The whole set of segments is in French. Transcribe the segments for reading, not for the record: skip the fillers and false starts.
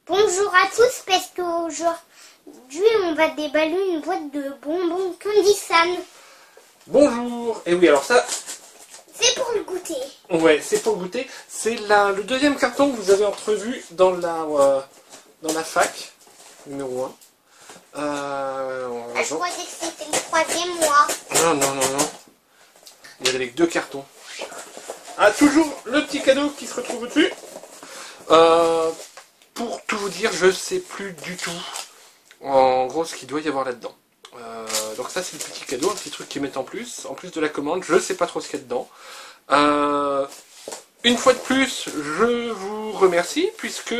Bonjour à tous, parce qu'aujourd'hui on va déballer une boîte de bonbons Candy San. Bonjour. Et oui, alors ça, C'est pour le goûter. ouais, c'est pour le goûter. C'est le deuxième carton que vous avez entrevu dans la fac, numéro 1. Je croyais que c'était le troisième mois. Non. Il y avait les deux cartons. Ah, toujours le petit cadeau qui se retrouve au-dessus. Pour tout vous dire, je sais plus du tout en gros ce qu'il doit y avoir là-dedans. Donc ça c'est le petit cadeau, un petit truc qu'ils mettent en plus de la commande. Je sais pas trop ce qu'il y a dedans. Une fois de plus, je vous remercie puisque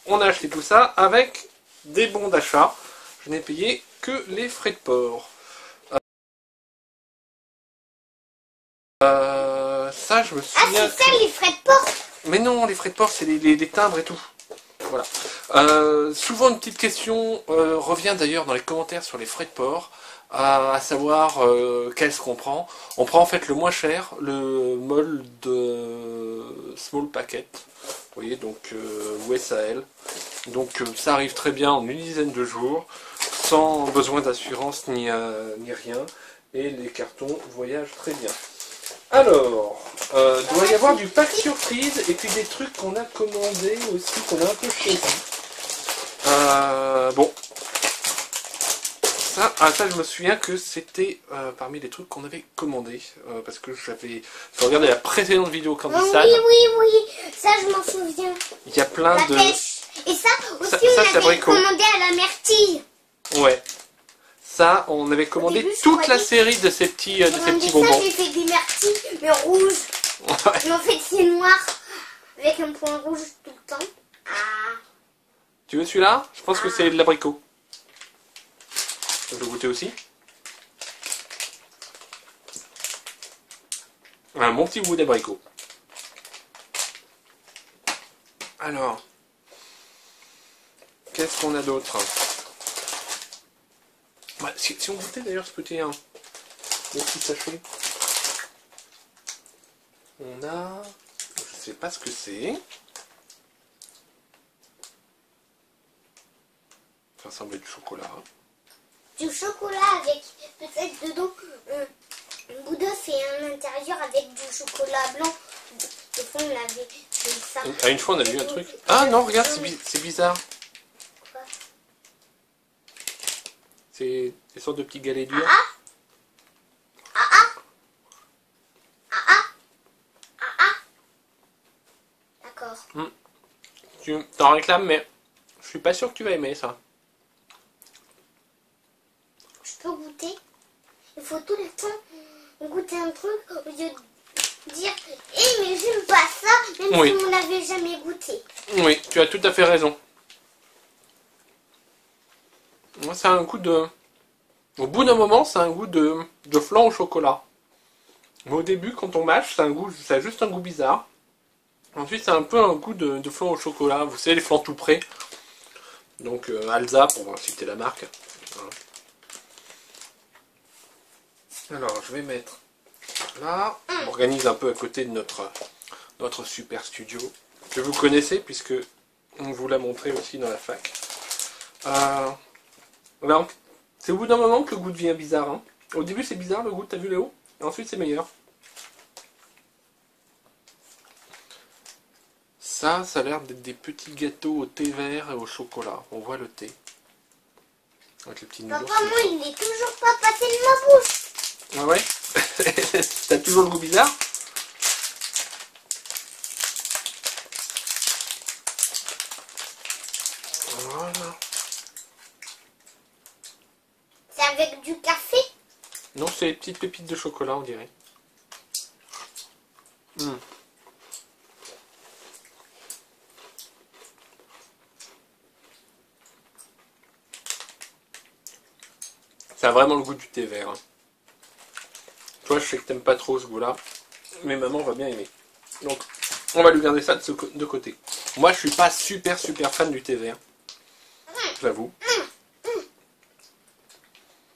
on a acheté tout ça avec des bons d'achat. Je n'ai payé que les frais de port. Ça, je me souviens. Ah, c'est ça les frais de port? Mais non, les frais de port, c'est les timbres et tout. Voilà. Souvent, une petite question revient d'ailleurs dans les commentaires sur les frais de port, à savoir qu'est-ce qu'on prend. On prend en fait le moins cher, le mold small packet. Vous voyez, donc USAL. Donc ça arrive très bien en une dizaine de jours, sans besoin d'assurance ni rien. Et les cartons voyagent très bien. Alors, doit y avoir du pack surprise et puis des trucs qu'on a commandés aussi, qu'on a un peu choisi. Bon. Ça, je me souviens que c'était parmi les trucs qu'on avait commandés. Parce que j'avais regardé la précédente vidéo Candy San. Oui, ça je m'en souviens. Il y a plein La de... pêche. Et ça aussi ça, on c'est avait abricot. commandé à la myrtille. Ouais. Ça, on avait commandé début, je toute la croyais- série de ces petits Ça bonbons. j'ai fait des myrtilles, mais rouges. Ouais. Mais en fait c'est noir, avec un point rouge tout le temps. Ah. Tu veux celui-là? Je pense que c'est de l'abricot. Je vais goûter aussi. Un bon petit goût d'abricot. Alors, qu'est-ce qu'on a d'autre? Ouais, si on goûtait d'ailleurs ce petit sachet. On a... Je sais pas ce que c'est. Ça ressemble à du chocolat. Du chocolat avec peut-être dedans une bout d'œuf et un intérieur avec du chocolat blanc. Des fois on avait fait ça. Ah, une fois on a vu un truc. Ah non, regarde, c'est bizarre. Quoi? C'est des sortes de petits galets durs. D'accord. Tu t'en réclames, mais je suis pas sûr que tu vas aimer ça. Je peux goûter. Il faut tout le temps goûter un truc au lieu de dire mais j'aime pas ça, même Oui. si on n'avait jamais goûté. Oui, tu as tout à fait raison. Moi, ça a un goût de... Au bout d'un moment, ça a un goût de flan au chocolat. Mais au début, quand on mâche, ça a juste un goût bizarre. Ensuite, ça a un peu un goût de flan au chocolat. Vous savez, les flans tout près. Donc, Alza, pour citer la marque. Voilà. Alors, je vais mettre là. On organise un peu à côté de notre super studio. Que vous connaissez, puisque on vous l'a montré aussi dans la fac. Alors, c'est au bout d'un moment que le goût devient bizarre. Hein. Au début, c'est bizarre le goût, t'as vu Léo? Et ensuite, c'est meilleur. Ça a l'air d'être des petits gâteaux au thé vert et au chocolat. On voit le thé. Avec les petits nounours. Papa, moi, il n'est toujours pas passé de ma bouche. Ah ouais? T'as toujours le goût bizarre? Voilà. C'est avec du café? Non, c'est les petites pépites de chocolat, on dirait. Ça a vraiment le goût du thé vert. Hein. Toi, je sais que t'aimes pas trop ce goût-là, mais maman va bien aimer. Donc, on va lui garder ça de côté. Moi, je suis pas super fan du thé vert. J'avoue.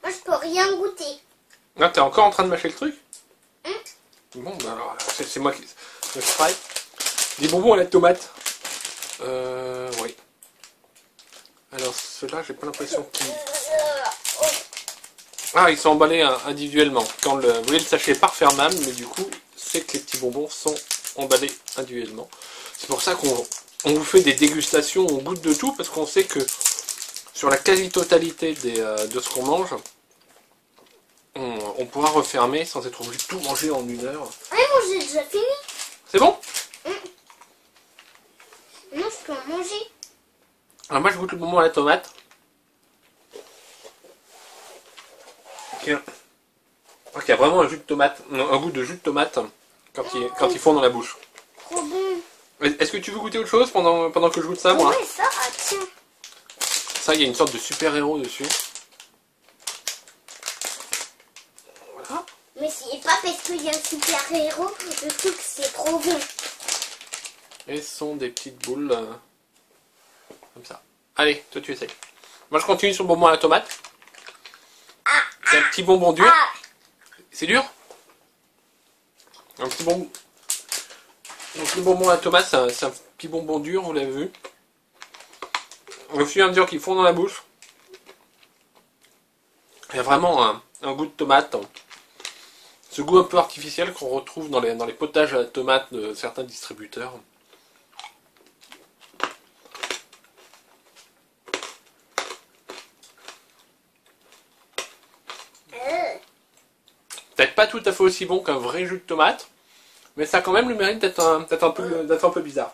Moi, je peux rien goûter. Ah, t'es encore en train de mâcher le truc? Bon, bah alors, c'est moi qui... Je travaille. Des bonbons à la tomate. Oui. ceux-là, j'ai pas l'impression qu'ils... Ah, ils sont emballés individuellement. Quand vous voyez, le sachet est pas refermable, mais du coup, c'est que les petits bonbons sont emballés individuellement. C'est pour ça qu'on vous fait des dégustations, on goûte de tout, parce qu'on sait que sur la quasi-totalité de ce qu'on mange, on pourra refermer sans être obligé de tout manger en 1 heure. Ouais, moi j'ai déjà fini. C'est bon? Non, je peux en manger. Alors moi je goûte le bonbon à la tomate. Qui a vraiment un jus de tomate, un goût de jus de tomate quand ils font dans la bouche. Trop bon. Est-ce que tu veux goûter autre chose pendant que je goûte ça, moi? Ouais, ça, tiens. Ça, il y a une sorte de super-héros dessus. Voilà. Mais c'est pas parce qu'il y a un super-héros, le truc c'est trop bon. Et ce sont des petites boules comme ça. Allez, toi tu essayes. Moi je continue sur le bonbon à la tomate. C'est un petit bonbon dur. Ah, C'est dur? Un petit bonbon. Donc le bonbon à la tomate, c'est un petit bonbon dur, vous l'avez vu. Au fur et à mesure qu'ils font dans la bouche, il y a vraiment un goût de tomate. Ce goût un peu artificiel qu'on retrouve dans les potages à la tomate de certains distributeurs. Peut-être pas tout à fait aussi bon qu'un vrai jus de tomate, mais ça a quand même le mérite d'être un peu bizarre.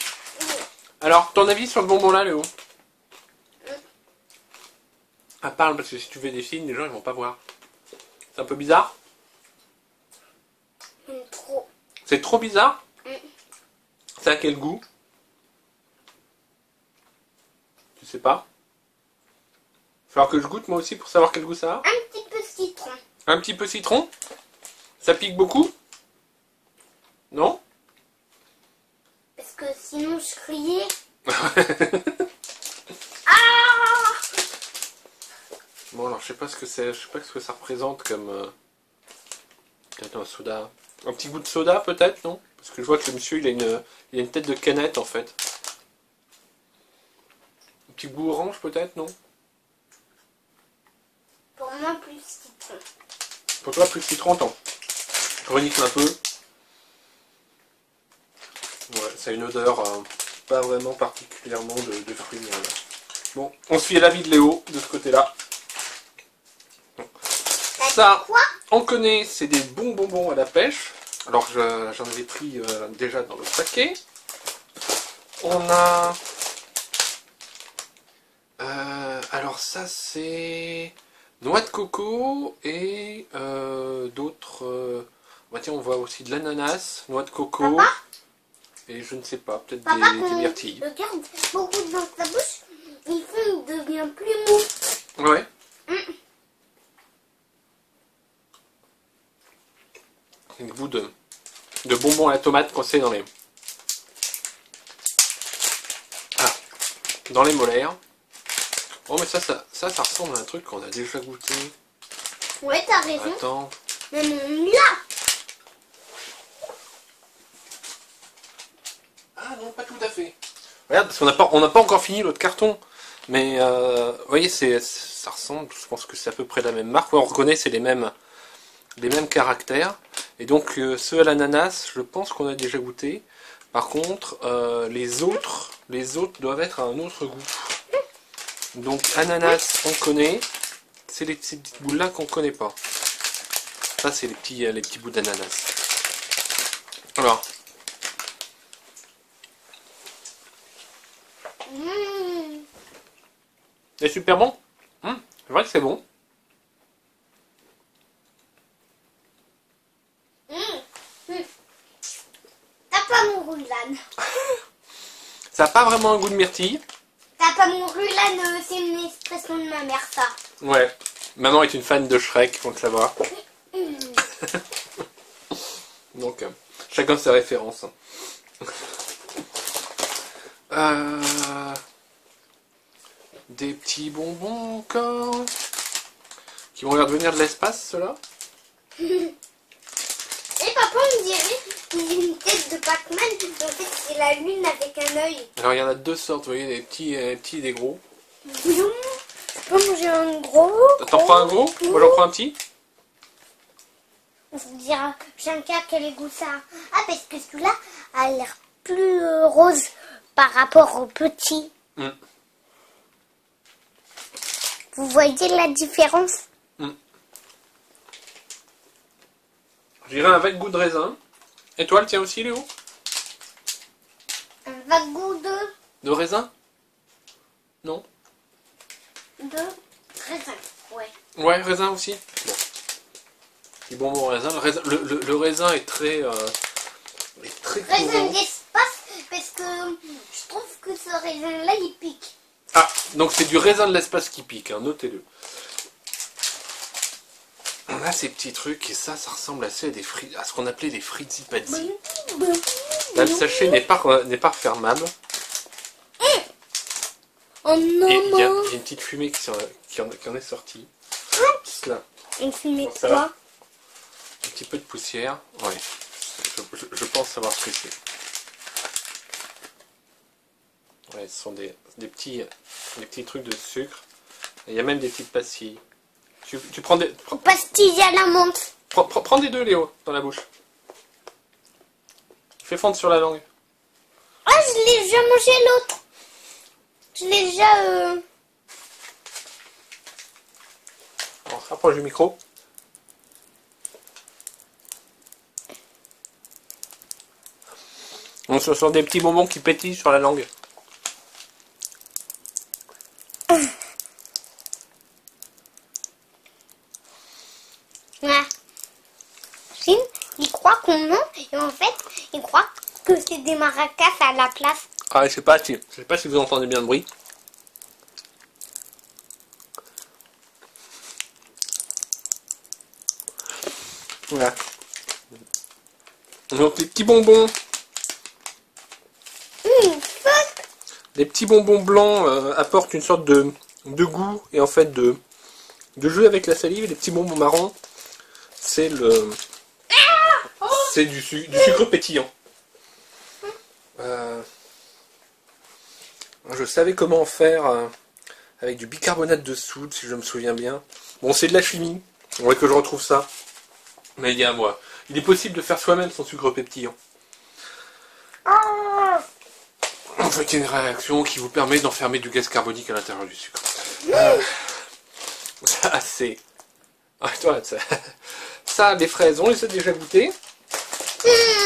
Alors, ton avis sur le bonbon là, Léo? Ah, parle, parce que si tu fais des signes, les gens ils vont pas voir. C'est un peu bizarre? trop. C'est trop bizarre? Ça a quel goût? Tu sais pas? Il va falloir que je goûte moi aussi pour savoir quel goût ça a. Un petit peu citron. Un petit peu citron? Ça pique beaucoup? Non? Parce que sinon je criais. Ah! Bon alors je sais pas ce que c'est, je sais pas ce que ça représente comme... peut-être un soda. Un petit goût de soda peut-être, non? Parce que je vois que le monsieur il a une tête de canette en fait. Un petit goût orange peut-être, non? Pour moi, plus citron. Pour toi plus citron, attends. Je renifle un peu. Ouais, ça a une odeur pas vraiment particulièrement de fruits. Voilà. Bon, on se fie à l'avis de Léo de ce côté-là. Bon. Ça, Quoi? on connaît, c'est des bons bonbons à la pêche. Alors j'en avais pris déjà dans le paquet. On a... alors ça c'est noix de coco et d'autres... bah tiens, on voit aussi de l'ananas, noix de coco. Papa? Et je ne sais pas, peut-être Papa, des quand myrtilles. tu regardes beaucoup dans ta bouche, il devient plus mou. Ouais. Un goût de bonbons à la tomate qu'on sait dans les... Ah, dans les molaires. Oh mais ça ressemble à un truc qu'on a déjà goûté. Ouais, t'as raison. Attends. Même on l'a. Ah non, pas tout à fait. Regarde, parce qu'on n'a pas encore fini l'autre carton. Mais vous voyez, ça ressemble, je pense que c'est à peu près la même marque. Ouais, on reconnaît, c'est les mêmes caractères. Et donc ceux à l'ananas, je pense qu'on a déjà goûté. Par contre, les autres doivent être à un autre goût. Donc ananas, on connaît. C'est ces petites boules là qu'on connaît pas. Ça, c'est les petits bouts d'ananas. Alors. C'est super bon. C'est vrai que c'est bon. T'as pas mon roulane. Ça n'a pas vraiment un goût de myrtille. T'as pas mon roulane, c'est une expression de ma mère, ça. Ouais. Maman est une fan de Shrek, faut le savoir. Donc, chacun ses références. Des petits bonbons encore. Qui vont l'air de venir de l'espace, ceux-là. Et papa, on dirait qu'il a une tête de Pac-Man. En fait, c'est la lune avec un œil. Alors, il y en a deux sortes, vous voyez, des petits et des gros. Bouillon. peux manger un gros. T'en prends un gros? Moi j'en prends un petit. On se dira, Janka, quel goût ça a? Ah, parce que celui-là a l'air plus rose par rapport au petit. Mm. Vous voyez la différence? Je dirais un vague goût de raisin. Et toi, le tien aussi, Léo? Un vague goût De raisin? Non? de raisin, ouais. Ouais, raisin aussi. Bon. Petit bonbon raisin. Le raisin est très Raisin courant. d'espace, parce que je trouve que ce raisin-là, il pique. Ah, donc c'est du raisin de l'espace qui pique, hein, notez-le. On a ces petits trucs, et ça ressemble assez à des frites, à ce qu'on appelait des fritzi-pazzi. Là, le sachet n'est pas refermable. Oh non, Et il y a une petite fumée qui en est sortie. Là, une fumée ça va. quoi? Un petit peu de poussière. Ouais, je pense savoir ce que c'est. Ouais, ce sont des petits trucs de sucre. Et il y a même des petites pastilles. Tu prends des... Pastilles à la menthe. Prends des deux, Léo, dans la bouche. Fais fondre sur la langue. Ah, je l'ai déjà mangé l'autre. Je l'ai déjà... On se rapproche du micro. On se sent des petits bonbons qui pétillent sur la langue. Ouais. Chine, il croit qu'on ment et en fait, il croit que c'est des maracas à la place. Ah, je sais pas si vous entendez bien le bruit. Voilà. Donc les petits bonbons. Fuck. Les petits bonbons blancs apportent une sorte de goût et en fait de jeu avec la salive. Et les petits bonbons marrons, c'est du sucre pétillant. Je savais comment en faire avec du bicarbonate de soude, si je me souviens bien. Bon, c'est de la chimie. On voit que je retrouve ça. Mais il est possible de faire soi-même son sucre pétillant. En fait, il y a une réaction qui vous permet d'enfermer du gaz carbonique à l'intérieur du sucre. Ça, c'est... Ah, toi, ça, les fraises, on les a déjà goûtées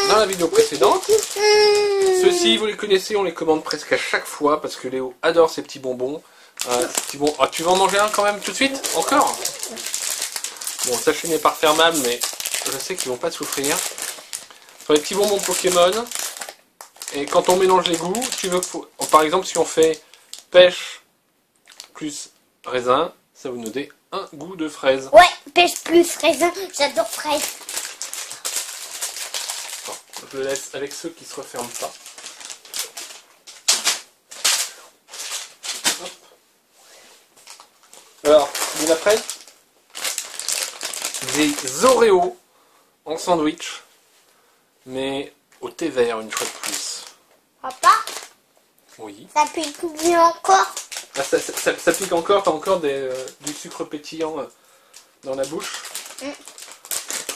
dans la vidéo précédente. Ceux-ci, vous les connaissez, on les commande presque à chaque fois parce que Léo adore ces petits bonbons. Ah, tu vas en manger un quand même tout de suite? Encore? Bon, le sachet n'est pas refermable, mais je sais qu'ils vont pas souffrir. Sur les petits bonbons Pokémon, et quand on mélange les goûts, par exemple, si on fait pêche plus raisin, ça vous nous donne un goût de fraise. Ouais, pêche plus raisin, j'adore fraise. Bon, je le laisse avec ceux qui se referment pas. Hop. Alors, vous êtes prêts? Des Oreos en sandwich, mais au thé vert une fois de plus. Papa, Oui. ça pique bien encore. Ah, ça pique encore, t'as encore du sucre pétillant dans la bouche.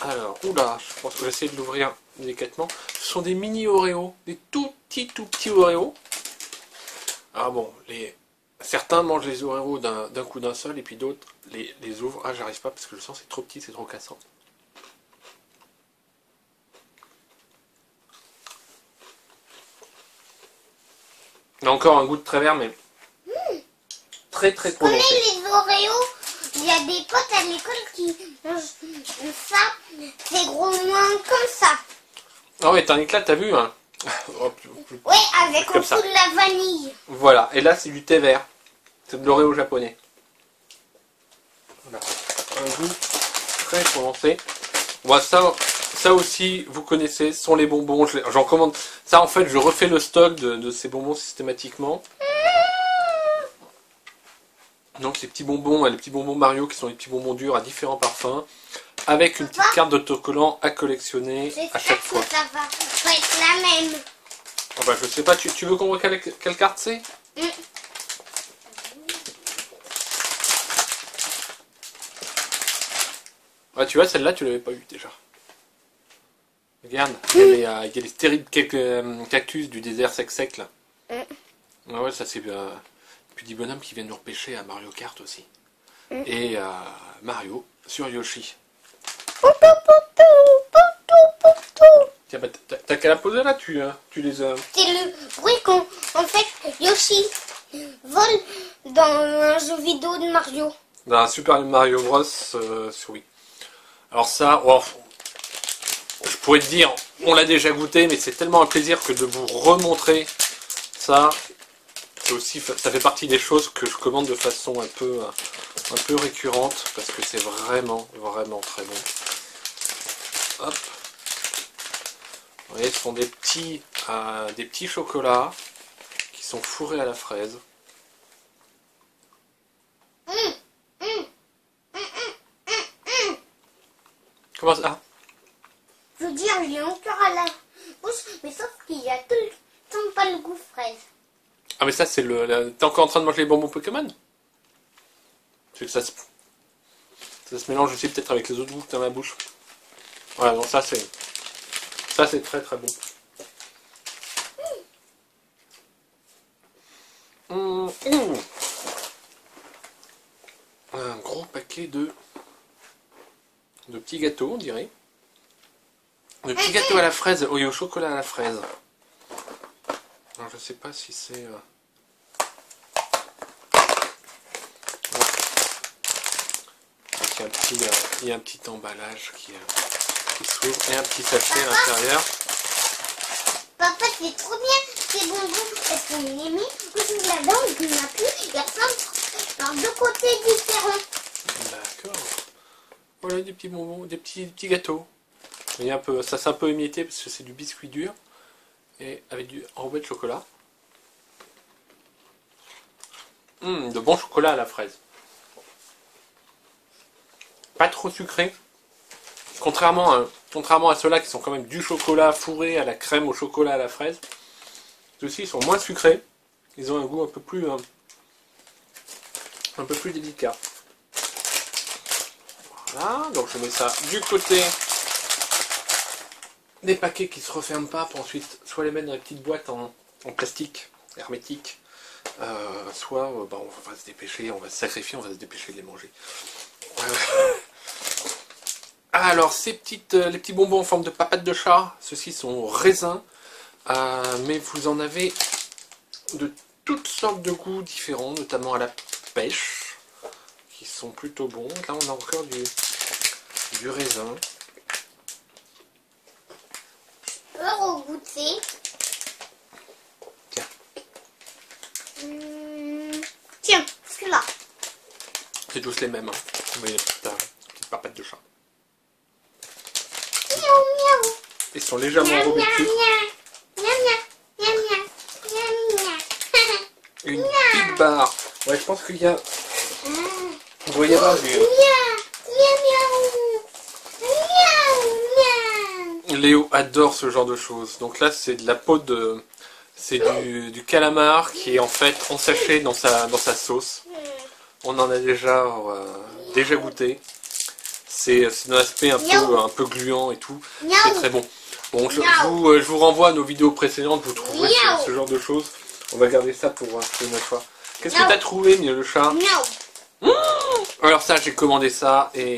Alors, oula, je pense que je vais essayer de l'ouvrir délicatement. Ce sont des mini Oreos, des tout petits Oreos. Ah bon, certains mangent les Oreos d'un coup d'un seul et puis d'autres les ouvrent. Ah, j'arrive pas parce que le sens c'est trop petit, c'est trop cassant. Il y a encore un goût de travers, mais très Je connais prononcé. les Oreos. Il y a des potes à l'école qui mangent ça. C'est gros moins comme ça. Ah ouais, t'as un éclat, t'as vu hein. Ouais, avec en Comme dessous ça. de la vanille. Voilà, et là c'est du thé vert. C'est de l'Oreo japonais. Voilà. Un goût très prononcé. Voilà, ça aussi, vous connaissez, ce sont les bonbons. J'en commande. Ça en fait, je refais le stock de ces bonbons systématiquement. Donc les petits bonbons Mario qui sont les petits bonbons durs à différents parfums. Avec une petite carte d'autocollant à collectionner à J'espère chaque que fois. ça va pas être la même. Ah bah, je sais pas, tu veux qu'on voit quelle carte c'est? Ah, tu vois, celle-là, tu l'avais pas eu déjà. Regarde, il y a les stériles cactus du désert sec là. Ah ouais, ça c'est puis des bonhommes qui viennent nous repêcher à Mario Kart aussi. Et Mario sur Yoshi. Tiens, bah, t'as qu'à la poser là, tu les as... C'est le bruit qu'en fait Yoshi vole dans un jeu vidéo de Mario. Dans un Super Mario Bros sur Wii. Alors ça, oh, je pourrais te dire, on l'a déjà goûté, mais c'est tellement un plaisir que de vous remontrer ça. C'est aussi, ça fait partie des choses que je commande de façon un peu récurrente, parce que c'est vraiment, vraiment très bon. Hop. Vous voyez, ce sont des petits chocolats qui sont fourrés à la fraise. Comment ça? Je veux dire, j'ai encore à la bouche, mais sauf qu'il y a tout le temps pas le goût fraise. Ah mais ça c'est t'es encore en train de manger les bonbons Pokémon? C'est que ça se mélange aussi peut-être avec les autres goûts que t'as dans la bouche. Voilà, donc ça c'est très très bon. Un gros paquet de petits gâteaux, on dirait. De petits gâteaux à la fraise, au chocolat à la fraise. Alors, je sais pas si c'est... Il y a un petit emballage qui s'ouvre et un petit sachet à l'intérieur. Papa, c'est trop bien ces bonbons parce qu'on les met, on ouvre là-dedans, on n'a plus, il y a plein par deux côtés différents. D'accord. Voilà des petits bonbons, des petits gâteaux. Il y a un peu, ça c'est un peu émietté parce que c'est du biscuit dur et avec du enrobé de chocolat. De bon chocolat à la fraise. Pas trop sucré. Contrairement à ceux-là qui sont quand même du chocolat fourré à la crème au chocolat à la fraise. Ceux-ci sont moins sucrés. Ils ont un goût un peu plus délicat. Voilà, donc je mets ça du côté des paquets qui se referment pas pour ensuite soit les mettre dans les petites boîtes en plastique hermétique, soit on va se dépêcher, on va se sacrifier, on va se dépêcher de les manger. Alors les petits bonbons en forme de papates de chat, ceux-ci sont raisins, mais vous en avez de toutes sortes de goûts différents, notamment à la pêche, qui sont plutôt bons. Là on a encore du raisin. Je peux regoûter. Tiens. Tiens, celui-là. C'est tous les mêmes, hein. Mais petite papate de chat. Miaou, miaou. Ils sont légèrement Miaou, enrobés de miaou, sucre. miaou. Miaou, miaou. Miaou, miaou. Une petite barre. Ouais, je pense qu'il y a... Vous voyez là, Léo adore ce genre de choses. Donc là, c'est de la peau de... C'est du calamar qui est en fait en sachet dans sa sauce. On en a déjà goûté. C'est un aspect un peu gluant et tout. C'est très bon. Bon, je vous renvoie à nos vidéos précédentes. Vous trouverez ce genre de choses. On va garder ça pour une autre fois. Qu'est-ce que t'as trouvé, mieux le chat? Alors ça, j'ai commandé ça et...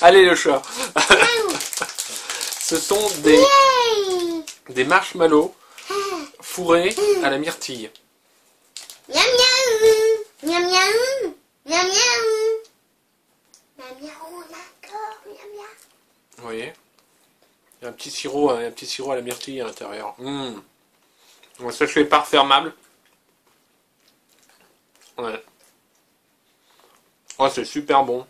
Allez le chat. Ce sont des marshmallows fourrés à la myrtille. Miaou, miaou. Miaou, miaou. Miaou, miaou. Miaou, miaou, d'accord. Miaou, miaou. Vous voyez? Il y a un petit sirop à la myrtille à l'intérieur. Un sachet pas refermable. Ouais. Oh, c'est super bon.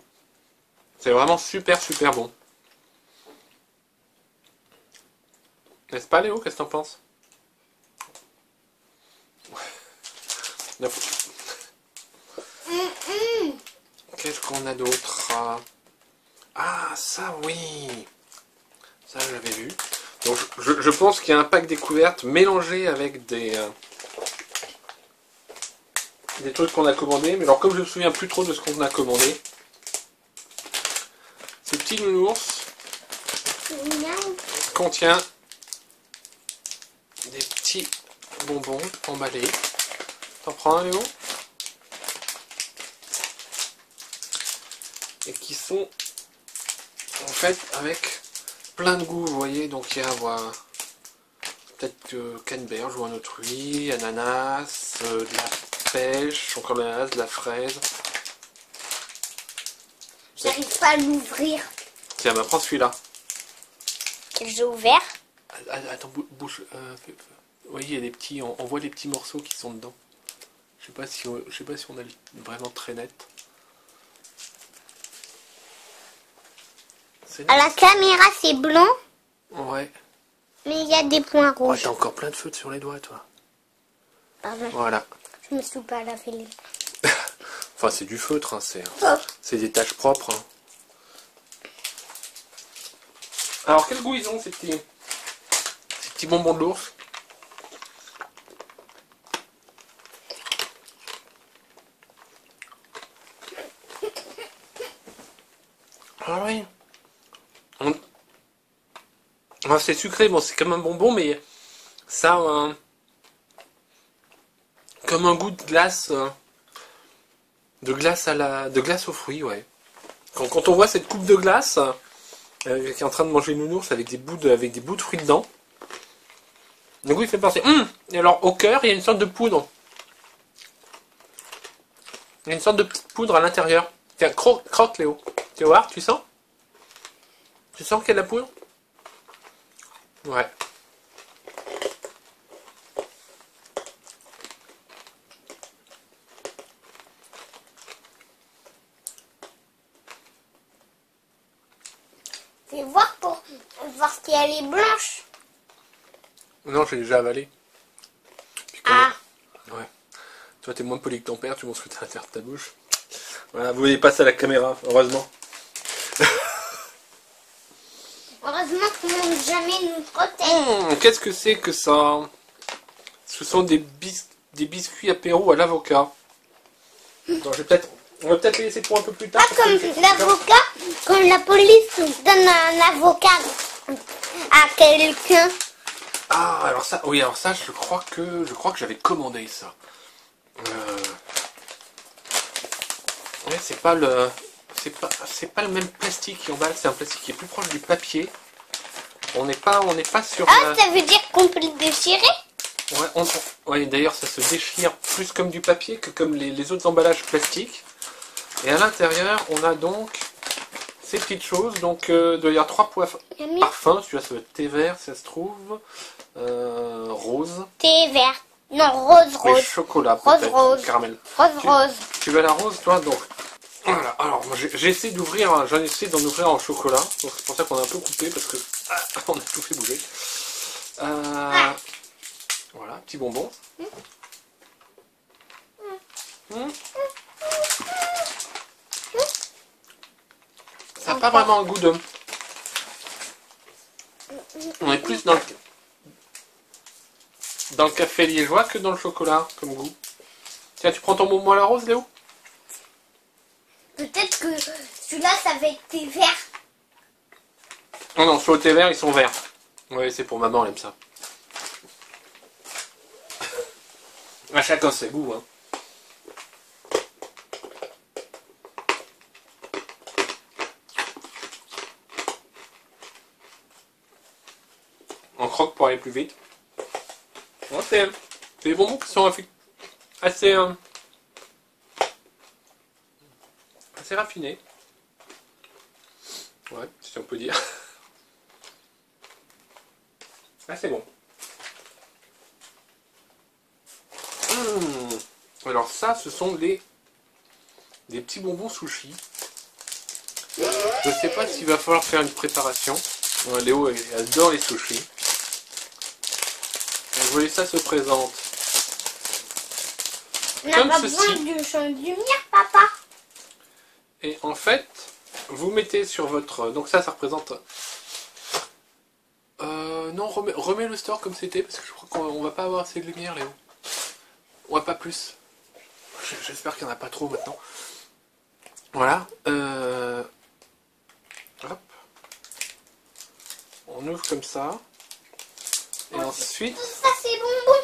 C'est vraiment super bon. N'est-ce pas Léo? Qu'est-ce que t'en penses? Qu'est-ce qu'on a d'autre? Ah, ça oui. Ça j'avais vu. Donc je pense qu'il y a un pack découverte mélangé avec des des trucs qu'on a commandés. Mais alors comme je me souviens plus trop de ce qu'on a commandé, ce petit nounours contient des petits bonbons emballés. T'en prends un, Léo? Et qui sont en fait avec plein de goûts, vous voyez. Donc il y a voilà, peut-être canneberge ou un autre fruit, ananas, de la pêche, encore de l'ananas, de la fraise. J'arrive pas à l'ouvrir. Tiens, bah prends celui-là. Que j'ai ouvert. Attends, bouge. Vous voyez, il y a des petits, on voit les petits morceaux qui sont dedans. Je sais pas si on a vraiment très net. À la caméra, c'est blanc, Ouais. mais il y a des points Oh, rouges. t'as encore plein de feutres sur les doigts, toi. Pardon, Voilà. je me suis pas lavé les Enfin, c'est du feutre, hein, Oh. c'est des taches propres. Hein. Alors, quel goût ils ont, ces petits bonbons de l'ours? Ah oui. Ah, c'est sucré, bon, c'est comme un bonbon, mais ça, comme un goût de glace de glace aux fruits, ouais. Quand on voit cette coupe de glace qui est en train de manger une nounours avec des bouts de fruits dedans, le goût il fait penser. Et alors au cœur, il y a une sorte de poudre. Il y a une sorte de petite poudre à l'intérieur. Tiens, croque Léo. Tu vas voir, tu sens? Tu sens qu'il y a de la poudre? Ouais. Je vais voir pour voir si elle est blanche. Non, j'ai déjà avalé. Puis Ah, ouais. Toi, t'es moins poli que ton père, tu montres ce que t'as à l'intérieur de ta bouche. Voilà, vous voyez pas ça à la caméra, heureusement. heureusement qu'on ne mange jamais nous protège. Qu'est-ce que c'est que ça? Ce sont des biscuits apéro à l'avocat. On va peut-être les laisser pour un peu plus tard. Pas comme l'avocat, quand la police donne un avocat à quelqu'un. Ah, alors ça, oui, alors ça, je crois que j'avais commandé ça. Ouais, c'est pas le même plastique qui emballe, c'est un plastique qui est plus proche du papier. On n'est pas sur. Ah, ça veut dire qu'on peut le déchirer? Ouais, ouais, d'ailleurs, ça se déchire plus comme du papier que comme les autres emballages plastiques. Et à l'intérieur, on a donc ces petites choses. Donc, il doit y avoir 3 parfums. Celui-là, ça va être thé vert, si ça se trouve. Rose. Thé vert. Non, rose, Et rose. chocolat, Rose, peut-être. rose. Caramel. Rose, rose. Tu veux la rose, toi? Donc, voilà. Alors, moi, j'ai essayé d'ouvrir, j'en ai essayé d'en ouvrir en chocolat. Donc, c'est pour ça qu'on a un peu coupé, parce que on a tout fait bouger. Voilà, petit bonbon. Ça n'a pas vraiment un goût de... On est plus dans le café liégeois que dans le chocolat, comme goût. Tiens, tu prends ton bonbon à la rose, Léo? Peut-être que celui-là, ça va être thé vert. Non, non, sur le thé vert, ils sont verts. Oui, c'est pour maman, elle aime ça. À chacun ses goûts, hein. On croque pour aller plus vite. Ouais, c'est des bonbons qui sont assez raffinés. Ouais, si on peut dire. Ah, c'est bon. Alors ça, ce sont des petits bonbons sushi. Je sais pas s'il va falloir faire une préparation. Léo elle adore les sushis. Vous voyez, ça se présente. On n'a Comme pas ceci. besoin de champ de lumière, papa. Et en fait, vous mettez sur votre... Donc ça représente... non, remets le store comme c'était, parce que je crois qu'on va pas avoir assez de lumière, Léo. Ouais, pas plus. J'espère qu'il n'y en a pas trop maintenant. Voilà. Hop. On ouvre comme ça. Et ensuite, Ça c'est bonbon.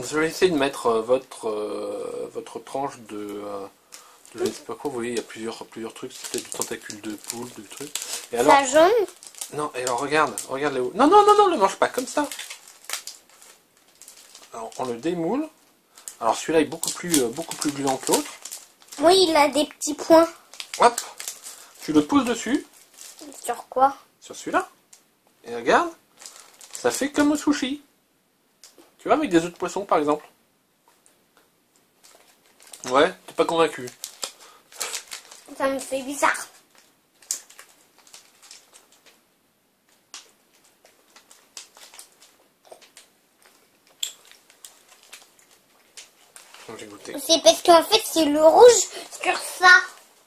je vais essayer de mettre votre tranche de je ne sais pas quoi. Vous voyez, il y a plusieurs trucs. C'est peut-être du tentacule de poule, du truc. Et alors, Ça jaune. non, et alors regarde Léo. Non, non, non, non, ne le mange pas comme ça. Alors, on le démoule. Alors celui-là est beaucoup plus gluant que l'autre. Oui, il a des petits points. Hop, tu le poses dessus, Sur quoi? sur celui-là. Et regarde, ça fait comme au sushi. Tu vois, avec des œufs de poisson par exemple. Ouais, t'es pas convaincu. Ça me fait bizarre. J'ai goûté. C'est parce qu'en fait c'est le rouge sur ça.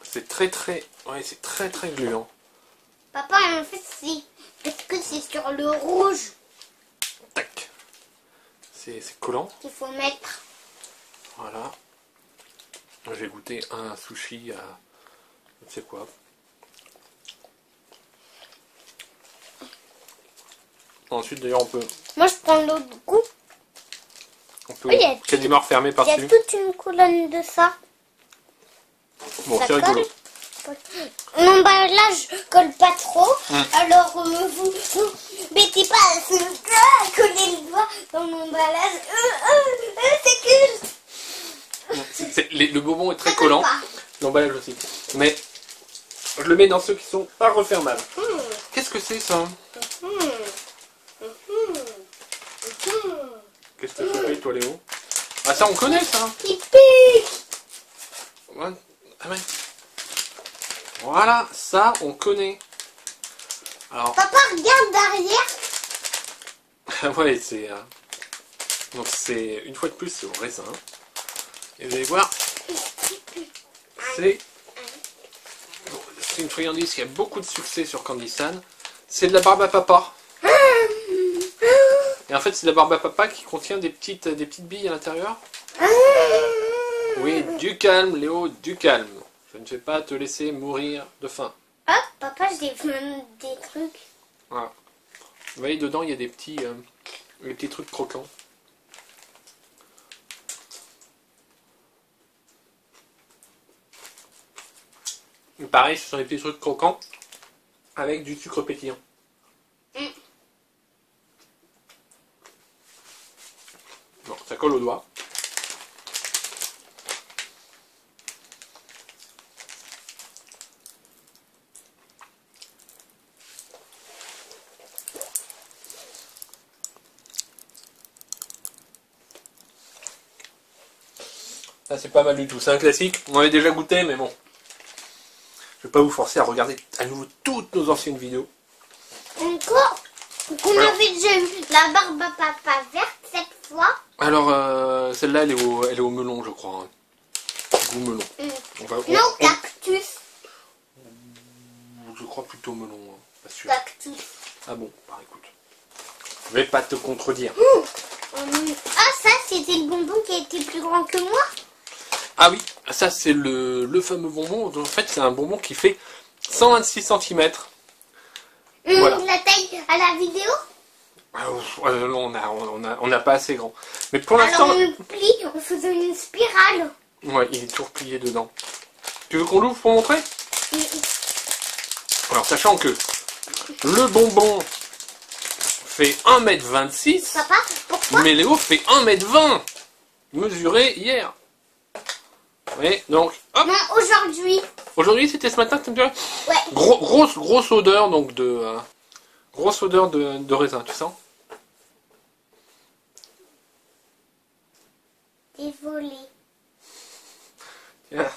C'est ouais, c'est très gluant. Papa, en fait c'est parce que c'est sur le rouge Tac. C'est collant. qu'il faut mettre. Voilà. J'ai goûté un sushi à je ne sais quoi. Ensuite d'ailleurs on peut Moi je prends l'autre goût. Oui, il y a quasiment refermer Il y a par-dessus. toute une colonne de ça. Bon, Ça c'est rigolo. colle. L'emballage colle pas trop. Alors vous mettez pas à coller le doigt dans l'emballage. C'est que Le bonbon est très ça colle collant. pas. L'emballage aussi. Mais je le mets dans ceux qui sont pas refermables. Qu'est-ce que c'est ça? Qu'est-ce que tu fais toi Léo? Ah ça on connaît ça. Il pique. Ouais. Ah ouais. Voilà, ça on connaît. Alors, Papa, regarde derrière. ouais, c'est... donc c'est, une fois de plus, c'est au raisin. Et vous allez voir, c'est une friandise qui a beaucoup de succès sur Candysan. C'est de la barbe à papa. Et en fait, c'est de la barbe à papa qui contient des petites billes à l'intérieur. Oui, du calme, Léo, du calme. Je ne vais pas te laisser mourir de faim. Hop, papa, j'ai même des trucs. Voilà. Vous voyez, dedans, il y a des petits trucs croquants. Et pareil, ce sont des petits trucs croquants avec du sucre pétillant. Bon, ça colle au doigt. Ça c'est pas mal du tout, c'est un classique, on avait déjà goûté mais bon. Je vais pas vous forcer à regarder à nouveau toutes nos anciennes vidéos. Encore qu'on avait déjà eu la barbe à papa verte cette fois. Alors celle-là elle est au melon je crois. Hein. Goût melon. Non, cactus. Je crois plutôt melon, hein. Pas sûr. Cactus. Ah bon, bah écoute. Je vais pas te contredire. Ah, ça c'était le bonbon qui était plus grand que moi. Ah oui, ça c'est le fameux bonbon. En fait, c'est un bonbon qui fait 126 cm. Voilà. La taille à la vidéo. On n'a pas assez grand. Mais pour Alors l'instant... on le plie, on faisait une spirale. Ouais, il est tout replié dedans. Tu veux qu'on l'ouvre pour montrer? Alors, sachant que le bonbon fait 1,26 m, Papa, pourquoi? mais Léo fait 1,20 m. Mesuré hier. Oui, donc, hop. Non, aujourd'hui. Aujourd'hui, c'était ce matin que tu me dirais? Ouais. Grosse odeur, donc de... grosse odeur de raisin, tu sens? Désolé. Tiens.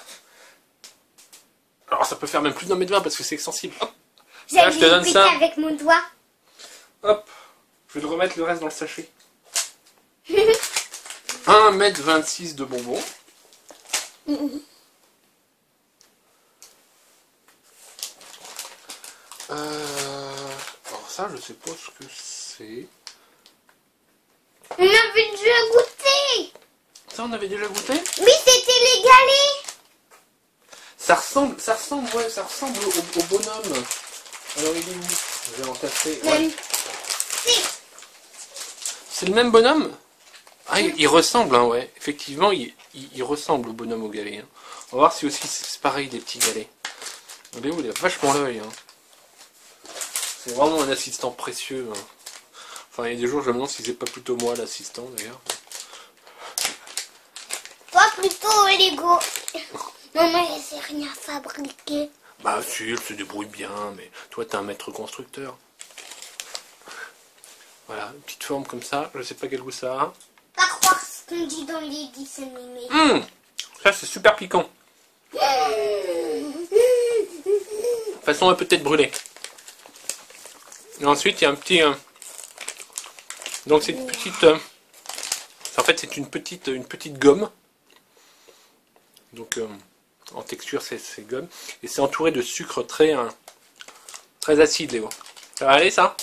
Alors, ça peut faire même plus d'1,20 m parce que c'est extensible. Hop. J'allais je te donne piquer ça. avec mon doigt. Hop. Je vais te remettre le reste dans le sachet. 1,26 m de bonbons. Alors ça, je sais pas ce que c'est. On avait déjà goûté. ça on avait déjà goûté? Oui, c'était les galets. Ça ressemble, ouais, ça ressemble au bonhomme. Alors il est où? Je vais en casser. Ouais. Même. Si. C'est le même bonhomme? Ah, il ressemble, hein, ouais. Effectivement, il ressemble au bonhomme au galet. Hein. On va voir si aussi c'est pareil des petits galets. Léo, il a vachement l'œil. Hein. C'est vraiment un assistant précieux. Hein. Enfin, il y a des jours, je me demande si c'est pas plutôt moi l'assistant d'ailleurs. Toi plutôt Lego. Maman, elle sait rien fabriquer. Bah si, elle se débrouille bien, mais toi t'es un maître constructeur. Voilà, une petite forme comme ça, je sais pas quel goût ça a. Pas croire ce qu'on dit dans les dessins animés. Ça c'est super piquant. De toute façon, elle peut être brûlée. Et ensuite, il y a un petit... Donc c'est une petite... en fait, c'est une petite gomme. Donc, en texture, c'est gomme. Et c'est entouré de sucre très acide, Léo. Ça va aller, ça?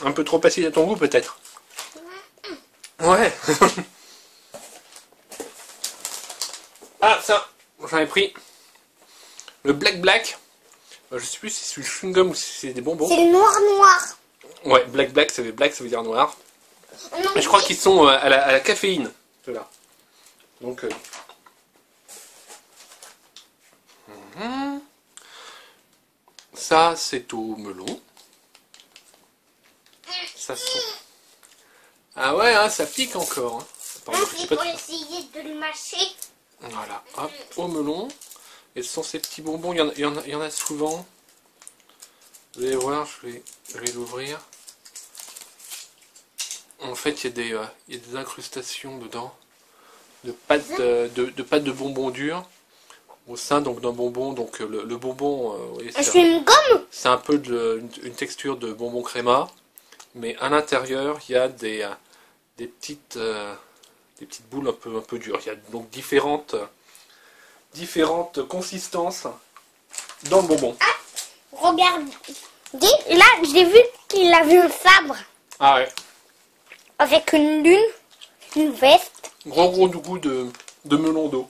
Un peu trop acide à ton goût, peut-être? Ouais. Ah, ça, j'en ai pris. Le Black. Je sais plus si c'est du chewing-gum ou si c'est des bonbons. C'est le noir. Ouais, Black, ça veut dire noir. Non, Mais je crois qu'ils sont à la caféine, ceux-là. Donc... Ça, c'est au melon. Ça sent... Ah ouais, hein, ça pique encore. Hein. Pardon, c'est pour essayer de le mâcher. Voilà, hop, au melon. Et ce sont ces petits bonbons, il y en a souvent. Vous allez voir, je vais l'ouvrir. En fait, il y a des incrustations dedans. De pâte de bonbons durs. Au sein donc d'un bonbon. Donc le bonbon, oui, c'est un peu une texture de bonbon créma. Mais à l'intérieur, il y a des petites boules un peu dures. Il y a donc différentes consistances dans le bonbon. Ah, regardez, là j'ai vu qu'il avait un sabre. Ah ouais. Avec une lune, une veste. Gros goût de melon d'eau.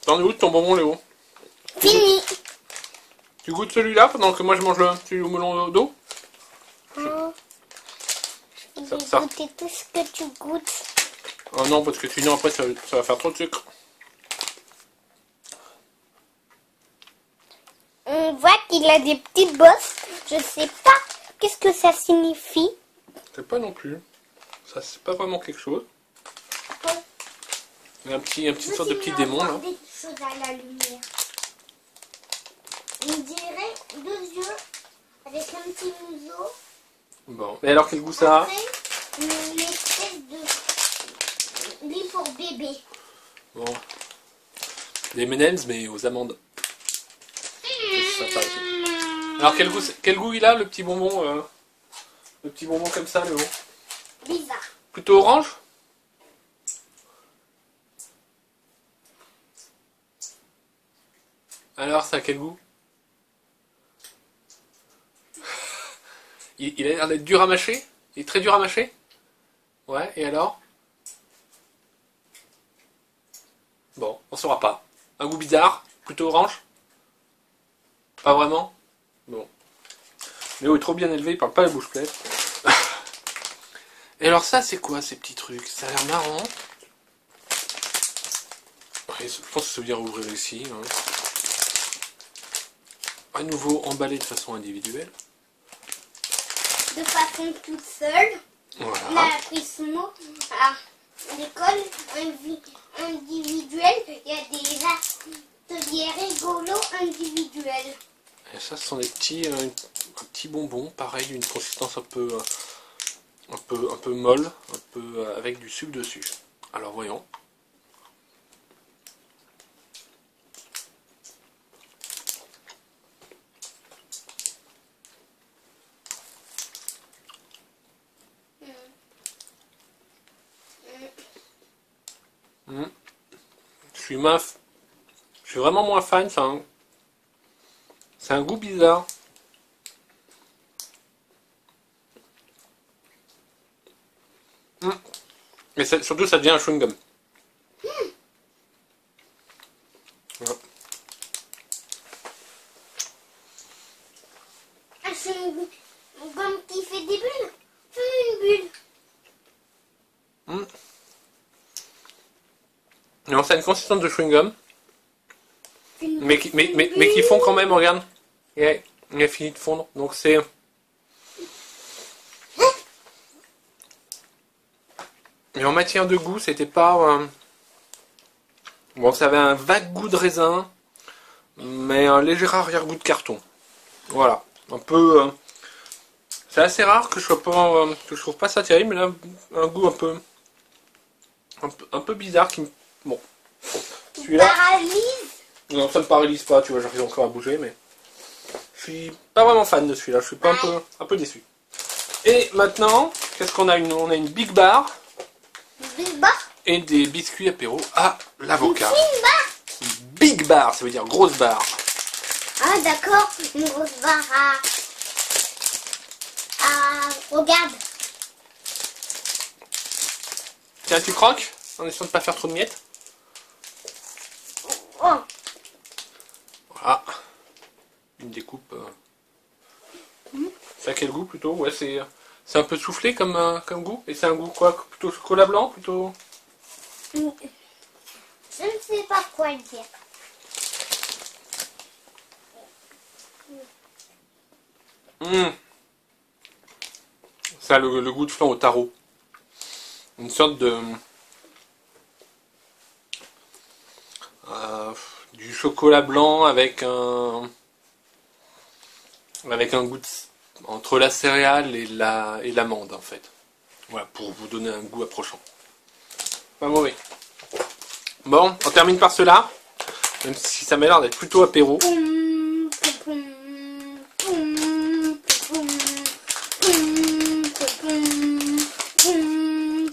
T'en es où de ton bonbon, Léo? Fini. Tu goûtes celui-là pendant que moi je mange celui au melon d'eau? Oh, je vais Ça. goûter tout ce que tu goûtes. Oh non, parce que sinon après ça va faire trop de sucre. On voit qu'il a des petites bosses. Je sais pas qu'est-ce que ça signifie. C'est pas non plus. Ça, c'est pas vraiment quelque chose. Il y a un petit sorte de petit démon là. Des choses à la lumière. On dirait 2 yeux avec un petit museau. Bon. Et alors quel goût ça a? Après, une espèce de lit pour bébé. Bon. Des M&M's mais aux amandes. C'est sympa aussi. Alors quel goût il a le petit bonbon comme ça, Léo? Bizarre. Plutôt orange? Alors ça a quel goût? Il a l'air d'être dur à mâcher? Il est très dur à mâcher? Ouais, et alors? Bon, on saura pas. Un goût bizarre? Plutôt orange? Pas vraiment? Bon. Léo est trop bien élevé, il parle pas la bouche pleine. Et alors ça, c'est quoi ces petits trucs? Ça a l'air marrant. Ouais, je pense que ça veut dire ouvrir ici. Hein. À nouveau emballé de façon individuelle. De façon toute seule. Voilà. On a appris ce mot à l'école individuelle. Il y a des ateliers rigolos individuels. Et ça, ce sont des petits bonbons, pareil, d'une consistance un peu molle, un peu avec du sucre dessus. Alors voyons. Je suis vraiment moins fan, ça. Hein. C'est un goût bizarre. Mais surtout, ça devient un chewing-gum. Voilà. Un chewing-gum qui fait des bulles. Une bulle. Non, ça a une consistance de chewing-gum. Mais qui font quand même, regarde. Il a fini de fondre. Donc c'est... Mais en matière de goût, c'était pas... Bon, ça avait un vague goût de raisin, mais un léger arrière-goût de carton. Voilà. Un peu... C'est assez rare que je sois pas... que je trouve pas ça terrible, mais là, un goût un peu bizarre qui me... Bon. Celui-là... Paralyse. Non, ça me paralyse pas, tu vois, j'arrive encore à bouger, mais... Je suis pas vraiment fan de celui-là, je suis pas un peu déçu. Et maintenant, qu'est-ce qu'on a? On a une Big Bar. Big Bar. Et des biscuits apéro à l'avocat. Big Bar. Big Bar, ça veut dire grosse barre. Ah d'accord, une grosse barre regarde. Tiens, tu croques, en essayant de pas faire trop de miettes. Oh. Voilà. Une découpe. Ça a quel goût plutôt? Ouais, c'est un peu soufflé comme goût. Et c'est un goût quoi? Plutôt chocolat blanc plutôt? Je ne sais pas quoi dire. Ça a le goût de flan au taro. Une sorte de... du chocolat blanc avec un goût entre la céréale et l'amande en fait. Voilà, pour vous donner un goût approchant. Pas mauvais. Bon, on termine par cela. Même si ça m'a l'air d'être plutôt apéro.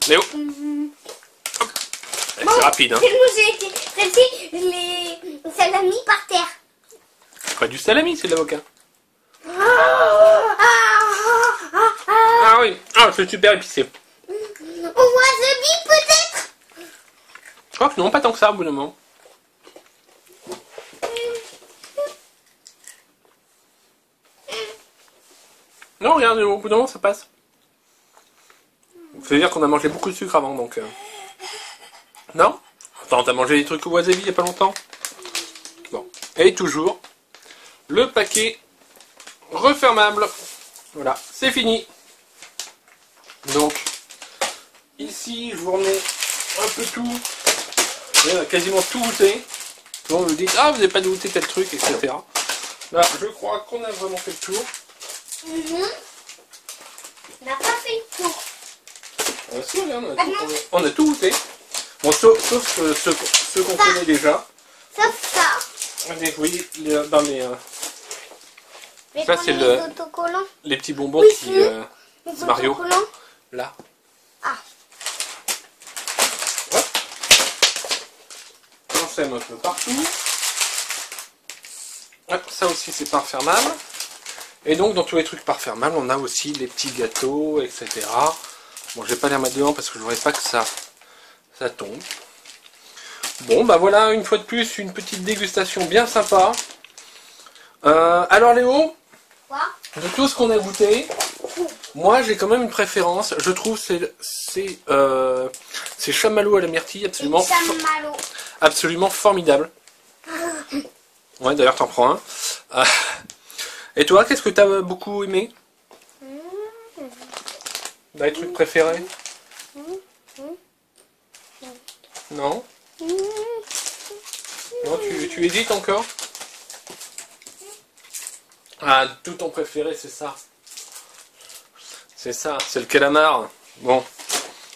Léo. C'est rapide, hein. J'ai les salamis par terre. Pas du salami, c'est de l'avocat. Ah oui, c'est super épicé. Au wasabi peut-être. Je crois que non, pas tant que ça au bout d'un moment. Non, regarde, au bout d'un moment ça passe. Ça veut dire qu'on a mangé beaucoup de sucre avant, donc... Non? Attends, t'as mangé des trucs au wasabi il y a pas longtemps? Bon. Et toujours, le paquet refermable. Voilà, c'est fini. Donc, ici, je vous remets un peu tout. On a quasiment tout goûté. Bon, vous dites, ah, vous n'avez pas goûté tel truc, etc. Là, je crois qu'on a vraiment fait le tour. On n'a pas fait le tour. Si, regarde, on a tout goûté. Bon, sauf ceux qu'on connaît déjà. Sauf ça. Oui, dans les... ça, c'est les petits bonbons oui, qui... Mario. Là. Ah. Hop. On sème un peu partout. Hop, ça aussi, c'est pas refermable. Et donc, dans tous les trucs pas refermables, on a aussi les petits gâteaux, etc. Bon, je vais pas les remettre dedans parce que je voudrais pas que ça tombe. Bon, bah voilà, une fois de plus, une petite dégustation bien sympa. Alors Léo, quoi? de tout ce qu'on a goûté, moi j'ai quand même une préférence. Je trouve c'est chamallow à la myrtille absolument formidable. Ouais, d'ailleurs t'en prends un. Et toi, qu'est-ce que t'as beaucoup aimé? Dans les trucs préférés? Non? Non, tu hésites encore? Ah, tout ton préféré, c'est ça. C'est ça, c'est le calamar. Bon,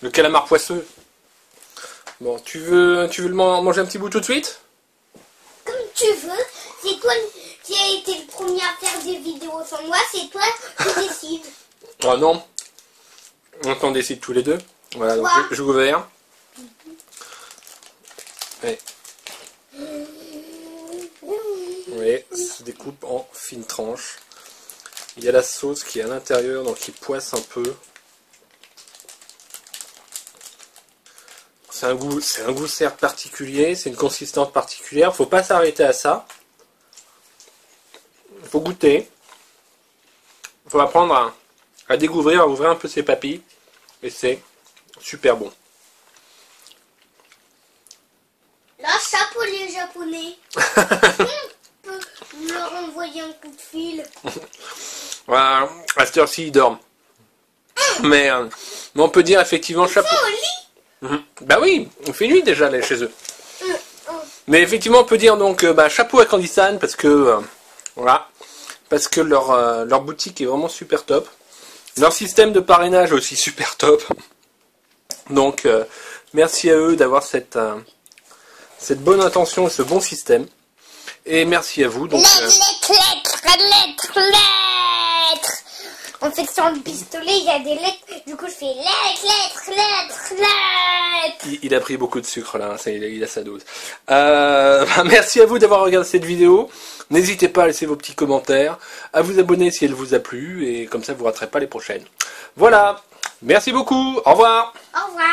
le calamar poisseux. Bon, tu veux le manger un petit bout tout de suite? Comme tu veux. C'est toi qui as été le premier à faire des vidéos sans moi. C'est toi qui décides. Oh non. On t'en décide tous les deux. Voilà, donc je ouvert. Et Oui, ça se découpe en fines tranches. Il y a la sauce qui est à l'intérieur, donc qui poisse un peu. C'est un goût certes particulier, c'est une consistance particulière. Faut pas s'arrêter à ça. Il faut goûter. Il faut apprendre à découvrir, à ouvrir un peu ses papilles. Et c'est super bon. Là, chapeau les Japonais. On peut leur envoyer un coup de fil. Voilà, à cette heure-ci, ils dorment. Mais on peut dire effectivement chapeau. Au lit. Bah oui, on fait nuit déjà là, chez eux. Mais effectivement, on peut dire donc chapeau à Candy-san parce que voilà, parce que leur boutique est vraiment super top. Leur système de parrainage est aussi super top. Donc merci à eux d'avoir cette bonne intention et ce bon système. Et merci à vous. Donc, Lettres. En fait, sur le pistolet, il y a des lettres. Du coup, je fais lettres. il a pris beaucoup de sucre là, il a sa dose. Merci à vous d'avoir regardé cette vidéo. N'hésitez pas à laisser vos petits commentaires, à vous abonner si elle vous a plu, et comme ça vous ne raterez pas les prochaines. Voilà, merci beaucoup, au revoir. Au revoir.